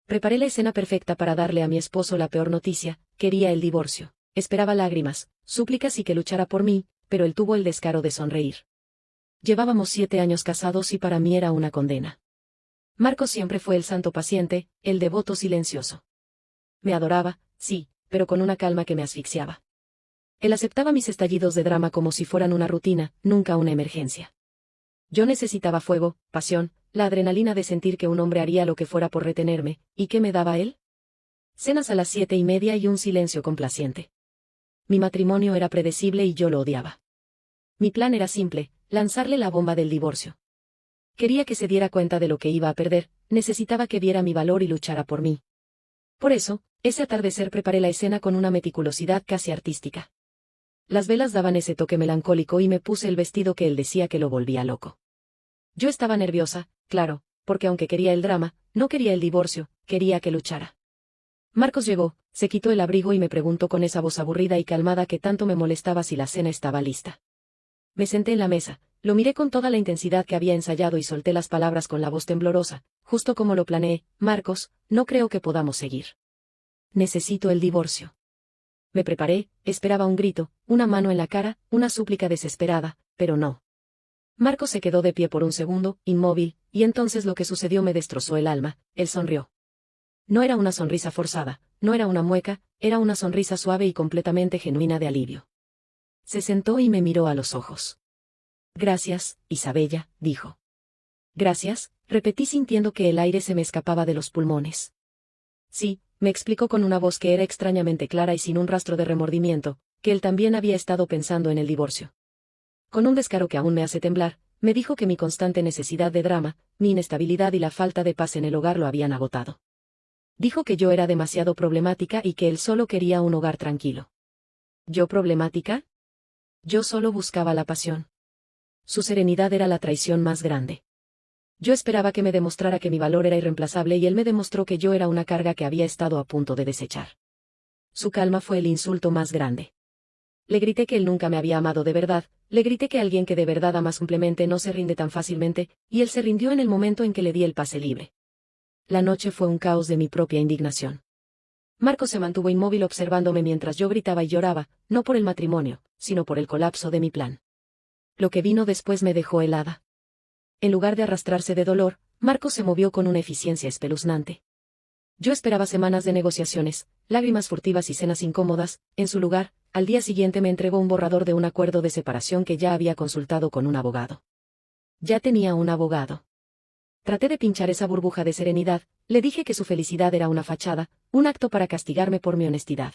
Preparé la escena perfecta para darle a mi esposo la peor noticia: quería el divorcio. Esperaba lágrimas, súplicas y que luchara por mí, pero él tuvo el descaro de sonreír. Llevábamos 7 años casados y para mí era una condena. Marcos siempre fue el santo paciente, el devoto silencioso. Me adoraba, sí, pero con una calma que me asfixiaba. Él aceptaba mis estallidos de drama como si fueran una rutina, nunca una emergencia. Yo necesitaba fuego, pasión, la adrenalina de sentir que un hombre haría lo que fuera por retenerme. ¿Y qué me daba él? Cenas a las 7:30 y un silencio complaciente. Mi matrimonio era predecible y yo lo odiaba. Mi plan era simple: lanzarle la bomba del divorcio. Quería que se diera cuenta de lo que iba a perder, necesitaba que viera mi valor y luchara por mí. Por eso, ese atardecer preparé la escena con una meticulosidad casi artística. Las velas daban ese toque melancólico y me puse el vestido que él decía que lo volvía loco. Yo estaba nerviosa, claro, porque aunque quería el drama, no quería el divorcio, quería que luchara. Marcos llegó, se quitó el abrigo y me preguntó con esa voz aburrida y calmada que tanto me molestaba si la cena estaba lista. Me senté en la mesa, lo miré con toda la intensidad que había ensayado y solté las palabras con la voz temblorosa, justo como lo planeé: Marcos, no creo que podamos seguir. Necesito el divorcio. Me preparé, esperaba un grito, una mano en la cara, una súplica desesperada, pero no. Marcos se quedó de pie por un segundo, inmóvil, y entonces lo que sucedió me destrozó el alma. Él sonrió. No era una sonrisa forzada, no era una mueca, era una sonrisa suave y completamente genuina de alivio. Se sentó y me miró a los ojos. Gracias, Isabella, dijo. Gracias, repetí sintiendo que el aire se me escapaba de los pulmones. Sí, me explicó con una voz que era extrañamente clara y sin un rastro de remordimiento, que él también había estado pensando en el divorcio. Con un descaro que aún me hace temblar, me dijo que mi constante necesidad de drama, mi inestabilidad y la falta de paz en el hogar lo habían agotado. Dijo que yo era demasiado problemática y que él solo quería un hogar tranquilo. ¿Yo problemática? Yo solo buscaba la pasión. Su serenidad era la traición más grande. Yo esperaba que me demostrara que mi valor era irreemplazable y él me demostró que yo era una carga que había estado a punto de desechar. Su calma fue el insulto más grande. Le grité que él nunca me había amado de verdad, le grité que alguien que de verdad ama simplemente no se rinde tan fácilmente, y él se rindió en el momento en que le di el pase libre. La noche fue un caos de mi propia indignación. Marcos se mantuvo inmóvil observándome mientras yo gritaba y lloraba, no por el matrimonio, sino por el colapso de mi plan. Lo que vino después me dejó helada. En lugar de arrastrarse de dolor, Marcos se movió con una eficiencia espeluznante. Yo esperaba semanas de negociaciones, lágrimas furtivas y cenas incómodas. En su lugar, al día siguiente me entregó un borrador de un acuerdo de separación que ya había consultado con un abogado. Ya tenía un abogado. Traté de pinchar esa burbuja de serenidad, le dije que su felicidad era una fachada, un acto para castigarme por mi honestidad.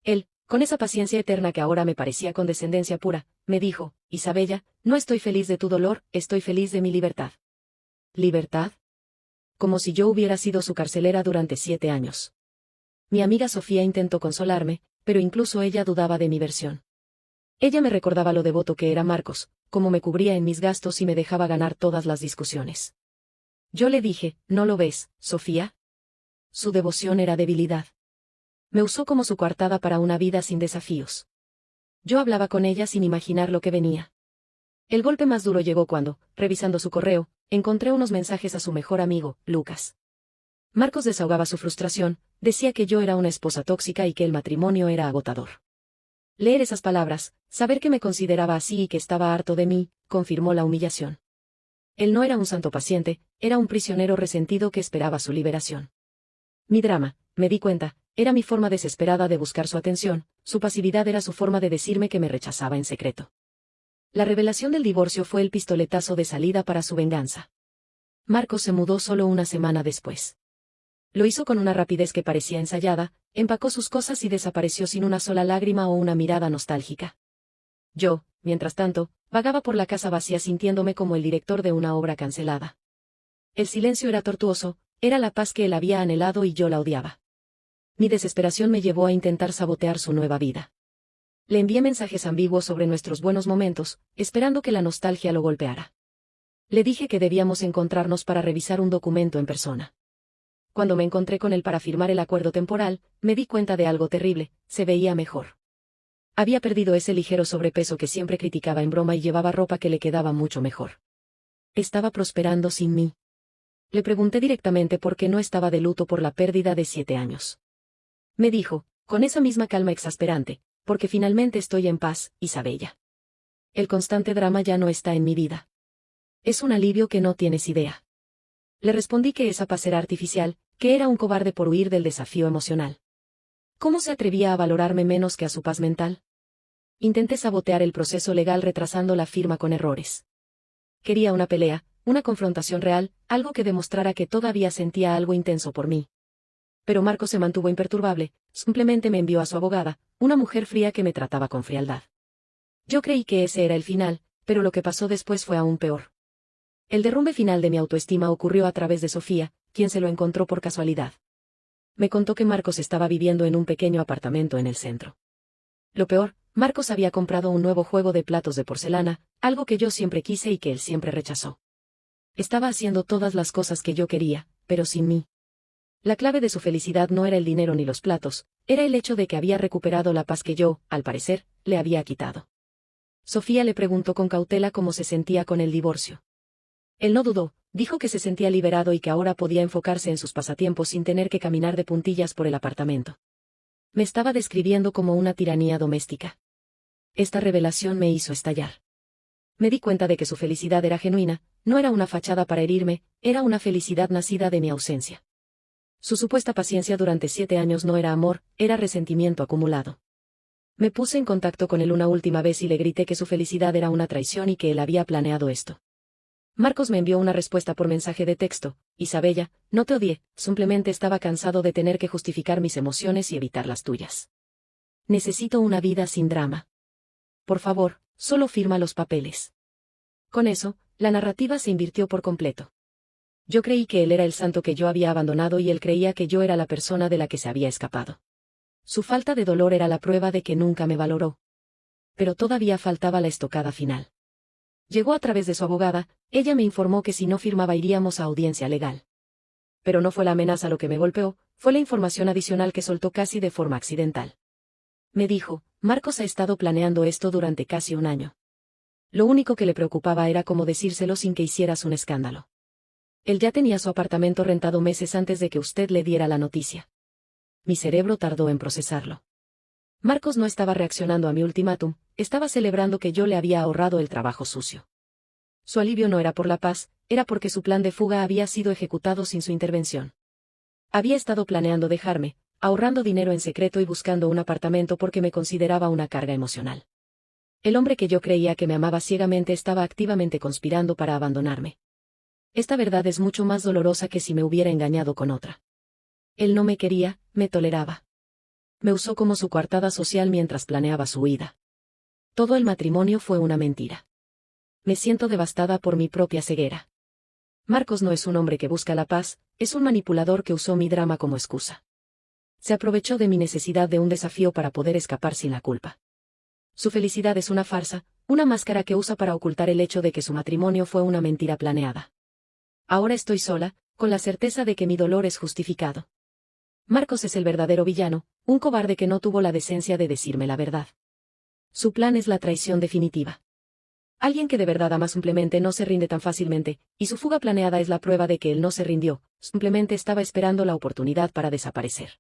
Él, con esa paciencia eterna que ahora me parecía condescendencia pura, me dijo: Isabella, no estoy feliz de tu dolor, estoy feliz de mi libertad. ¿Libertad? Como si yo hubiera sido su carcelera durante 7 años. Mi amiga Sofía intentó consolarme, pero incluso ella dudaba de mi versión. Ella me recordaba lo devoto que era Marcos, cómo me cubría en mis gastos y me dejaba ganar todas las discusiones. Yo le dije: ¿no lo ves, Sofía? Su devoción era debilidad. Me usó como su coartada para una vida sin desafíos. Yo hablaba con ella sin imaginar lo que venía. El golpe más duro llegó cuando, revisando su correo, encontré unos mensajes a su mejor amigo, Lucas. Marcos desahogaba su frustración, decía que yo era una esposa tóxica y que el matrimonio era agotador. Leer esas palabras, saber que me consideraba así y que estaba harto de mí, confirmó la humillación. Él no era un santo paciente, era un prisionero resentido que esperaba su liberación. Mi drama, me di cuenta, era mi forma desesperada de buscar su atención, su pasividad era su forma de decirme que me rechazaba en secreto. La revelación del divorcio fue el pistoletazo de salida para su venganza. Marcos se mudó solo una semana después. Lo hizo con una rapidez que parecía ensayada, empacó sus cosas y desapareció sin una sola lágrima o una mirada nostálgica. Yo, mientras tanto, vagaba por la casa vacía sintiéndome como el director de una obra cancelada. El silencio era tortuoso, era la paz que él había anhelado y yo la odiaba. Mi desesperación me llevó a intentar sabotear su nueva vida. Le envié mensajes ambiguos sobre nuestros buenos momentos, esperando que la nostalgia lo golpeara. Le dije que debíamos encontrarnos para revisar un documento en persona. Cuando me encontré con él para firmar el acuerdo temporal, me di cuenta de algo terrible: se veía mejor. Había perdido ese ligero sobrepeso que siempre criticaba en broma y llevaba ropa que le quedaba mucho mejor. Estaba prosperando sin mí. Le pregunté directamente por qué no estaba de luto por la pérdida de 7 años. Me dijo, con esa misma calma exasperante, porque finalmente estoy en paz, Isabella. El constante drama ya no está en mi vida. Es un alivio que no tienes idea. Le respondí que esa paz era artificial, que era un cobarde por huir del desafío emocional. ¿Cómo se atrevía a valorarme menos que a su paz mental? Intenté sabotear el proceso legal retrasando la firma con errores. Quería una pelea, una confrontación real, algo que demostrara que todavía sentía algo intenso por mí. Pero Marcos se mantuvo imperturbable, simplemente me envió a su abogada, una mujer fría que me trataba con frialdad. Yo creí que ese era el final, pero lo que pasó después fue aún peor. El derrumbe final de mi autoestima ocurrió a través de Sofía, quien se lo encontró por casualidad. Me contó que Marcos estaba viviendo en un pequeño apartamento en el centro. Lo peor, Marcos había comprado un nuevo juego de platos de porcelana, algo que yo siempre quise y que él siempre rechazó. Estaba haciendo todas las cosas que yo quería, pero sin mí. La clave de su felicidad no era el dinero ni los platos, era el hecho de que había recuperado la paz que yo, al parecer, le había quitado. Sofía le preguntó con cautela cómo se sentía con el divorcio. Él no dudó, dijo que se sentía liberado y que ahora podía enfocarse en sus pasatiempos sin tener que caminar de puntillas por el apartamento. Me estaba describiendo como una tiranía doméstica. Esta revelación me hizo estallar. Me di cuenta de que su felicidad era genuina, no era una fachada para herirme, era una felicidad nacida de mi ausencia. Su supuesta paciencia durante 7 años no era amor, era resentimiento acumulado. Me puse en contacto con él una última vez y le grité que su felicidad era una traición y que él había planeado esto. Marcos me envió una respuesta por mensaje de texto: Isabella, no te odié, simplemente estaba cansado de tener que justificar mis emociones y evitar las tuyas. Necesito una vida sin drama. Por favor, solo firma los papeles. Con eso, la narrativa se invirtió por completo. Yo creí que él era el santo que yo había abandonado y él creía que yo era la persona de la que se había escapado. Su falta de dolor era la prueba de que nunca me valoró. Pero todavía faltaba la estocada final. Llegó a través de su abogada, ella me informó que si no firmaba iríamos a audiencia legal. Pero no fue la amenaza lo que me golpeó, fue la información adicional que soltó casi de forma accidental. Me dijo, Marcos ha estado planeando esto durante casi un año. Lo único que le preocupaba era cómo decírselo sin que hicieras un escándalo. Él ya tenía su apartamento rentado meses antes de que usted le diera la noticia. Mi cerebro tardó en procesarlo. Marcos no estaba reaccionando a mi ultimátum, estaba celebrando que yo le había ahorrado el trabajo sucio. Su alivio no era por la paz, era porque su plan de fuga había sido ejecutado sin su intervención. Había estado planeando dejarme, ahorrando dinero en secreto y buscando un apartamento porque me consideraba una carga emocional. El hombre que yo creía que me amaba ciegamente estaba activamente conspirando para abandonarme. Esta verdad es mucho más dolorosa que si me hubiera engañado con otra. Él no me quería, me toleraba. Me usó como su coartada social mientras planeaba su huida. Todo el matrimonio fue una mentira. Me siento devastada por mi propia ceguera. Marcos no es un hombre que busca la paz, es un manipulador que usó mi drama como excusa. Se aprovechó de mi necesidad de un desafío para poder escapar sin la culpa. Su felicidad es una farsa, una máscara que usa para ocultar el hecho de que su matrimonio fue una mentira planeada. Ahora estoy sola, con la certeza de que mi dolor es justificado. Marcos es el verdadero villano, un cobarde que no tuvo la decencia de decirme la verdad. Su plan es la traición definitiva. Alguien que de verdad ama simplemente no se rinde tan fácilmente, y su fuga planeada es la prueba de que él no se rindió, simplemente estaba esperando la oportunidad para desaparecer.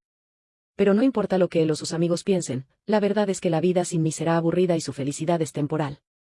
Pero no importa lo que él o sus amigos piensen, la verdad es que la vida sin mí será aburrida y su felicidad es temporal.